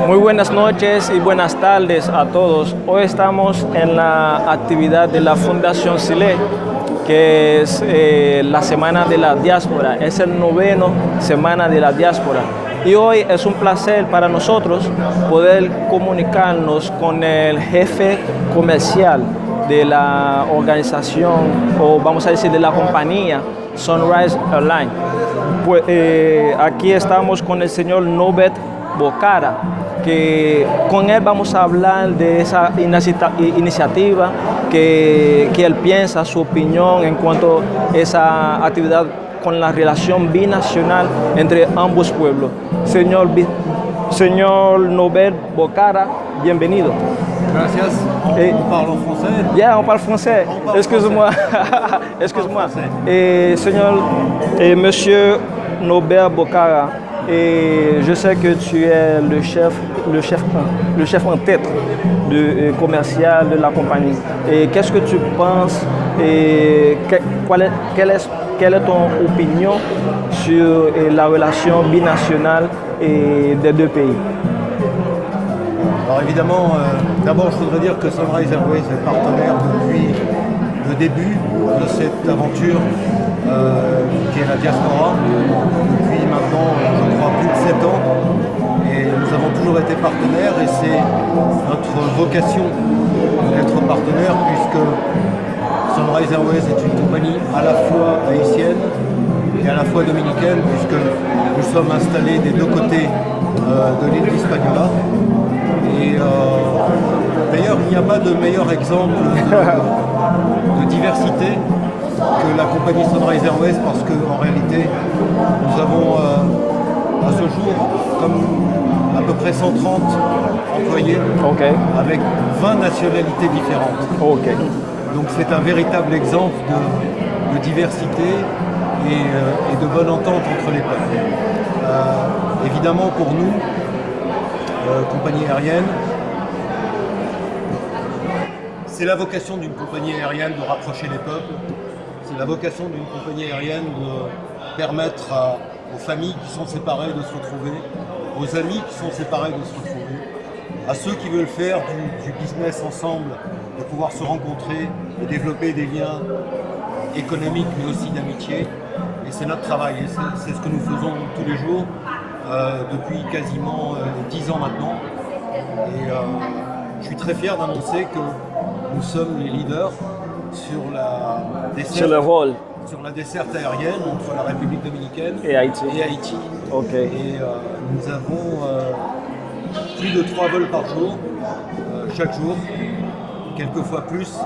Muy buenas noches y buenas tardes a todos. Hoy estamos en la actividad de la Fundación SILE, que es la Semana de la Diáspora. Es el 9º Semana de la Diáspora. Y hoy es un placer para nosotros poder comunicarnos con el jefe comercial de la organización, o vamos a decir de la compañía Sunrise Airlines. Pues, aquí estamos con el señor Norbert Bocara, que con él vamos a hablar de esa iniciativa que él piensa, su opinión en cuanto a esa actividad con la relación binacional entre ambos pueblos. Señor Norbert Bocara, bienvenido. Gracias. On parle en français? Yeah, on parle français. Excuse-moi. Excuse-moi. Señor, Monsieur Norbert Bocara, je sais que tu es le chef en tête commercial de la compagnie. Qu'est-ce que tu penses quelle est ton opinion sur la relation binationale des deux pays? Alors évidemment, d'abord je voudrais dire que Sunrise Airways est partenaire depuis le début de cette aventure qui est la diaspora, depuis maintenant je crois plus de 7 ans, et nous avons toujours été partenaires et c'est notre vocation d'être partenaire, puisque Sunrise Airways est une compagnie à la fois haïtienne et à la fois dominicaine, puisque nous sommes installés des deux côtés de l'île d'Hispaniola. Et d'ailleurs, il n'y a pas de meilleur exemple de diversité que la compagnie Sunrise Airways, parce qu'en réalité, nous avons à ce jour comme à peu près 130 employés, avec 20 nationalités différentes. Donc c'est un véritable exemple de diversité et de bonne entente entre les peuples. Évidemment pour nous, compagnie aérienne, c'est la vocation d'une compagnie aérienne de rapprocher les peuples, c'est la vocation d'une compagnie aérienne de permettre aux familles qui sont séparées de se retrouver, aux amis qui sont séparés de se retrouver, à ceux qui veulent faire du business ensemble, de pouvoir se rencontrer et développer des liens économiques mais aussi d'amitié. Et c'est notre travail, et c'est ce que nous faisons tous les jours depuis quasiment 10 ans maintenant. Et je suis très fier d'annoncer que nous sommes les leaders sur la desserte aérienne entre la République dominicaine et Haïti. Et nous avons plus de 3 vols par jour, chaque jour, quelquefois plus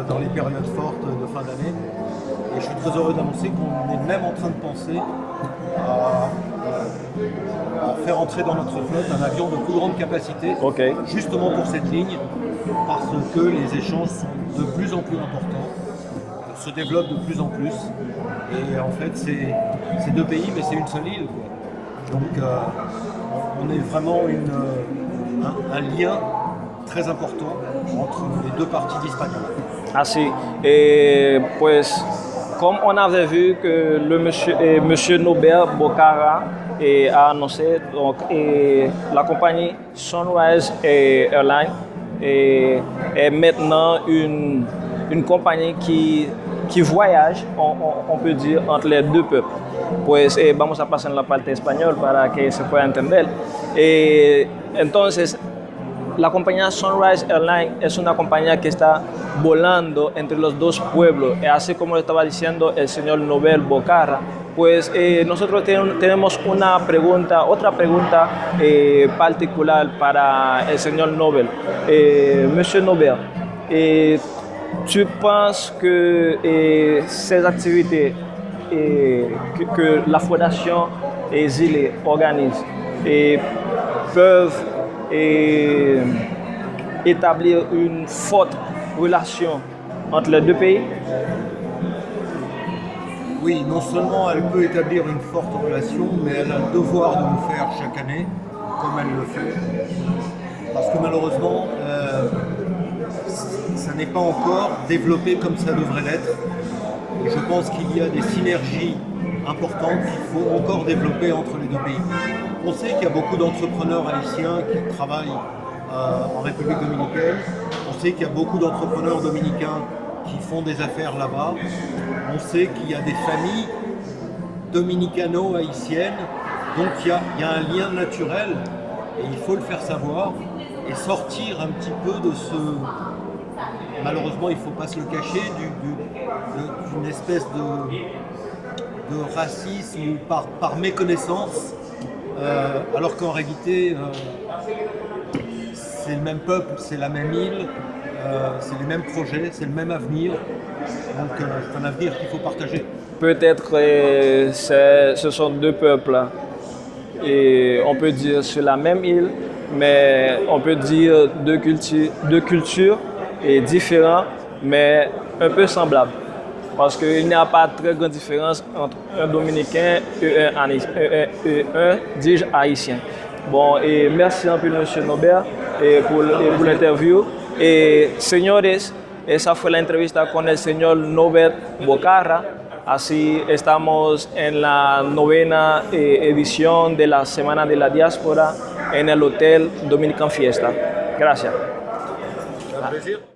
dans les périodes fortes de fin d'année. Et je suis très heureux d'annoncer qu'on est même en train de penser à faire entrer dans notre flotte un avion de plus grande capacité, justement pour cette ligne, parce que les échanges sont de plus en plus importants, se développent de plus en plus. Et en fait, c'est deux pays, mais c'est une seule île, quoi. Donc on est vraiment un lien très important entre les deux parties d'Hispaniola. Así, pues comme on avait vu que le monsieur Norbert Bocara a annoncé, donc, la compagnie Sunrise Airlines est maintenant une compagnie qui voyage, on peut dire, entre les deux peuples. Pues vamos a pasar en la parte español para que se pueda entender. Entonces, la compañía Sunrise Airlines es una compañía que está volando entre los dos pueblos, así como lo estaba diciendo el señor Norbert Bocara. Pues nosotros tenemos otra pregunta particular para el señor Norbert. Monsieur Norbert, tu penses que ces activités que la Fondation SILE organise peuvent établir une forte relation entre les deux pays? Oui, non seulement elle peut établir une forte relation, mais elle a le devoir de le faire chaque année, comme elle le fait. Parce que malheureusement, ça n'est pas encore développé comme ça devrait l'être. Et je pense qu'il y a des synergies importantes qu'il faut encore développer entre les deux pays. On sait qu'il y a beaucoup d'entrepreneurs haïtiens qui travaillent en République dominicaine. On sait qu'il y a beaucoup d'entrepreneurs dominicains qui font des affaires là-bas. On sait qu'il y a des familles dominicano-haïtiennes. Donc il y a un lien naturel et il faut le faire savoir et sortir un petit peu de ce... Malheureusement, il ne faut pas se le cacher, d'une espèce de racisme par méconnaissance, alors qu'en réalité, c'est le même peuple, c'est la même île, c'est les mêmes projets, c'est le même avenir. Donc c'est un avenir qu'il faut partager. Peut-être ce sont deux peuples, et on peut dire sur la même île, mais on peut dire deux cultures et différentes, mais un peu semblables. Parce qu'il n'y a pas très grande différence entre un Dominicain et un dis-je haïtien. Bon, et merci un peu, M. Nobert, pour l'interview. Y señores, esa fue la entrevista con el señor Norbert Bocarra. Así estamos en la 9ª edición de la Semana de la Diáspora en el Hotel Dominican Fiesta. Gracias. Un plaisir.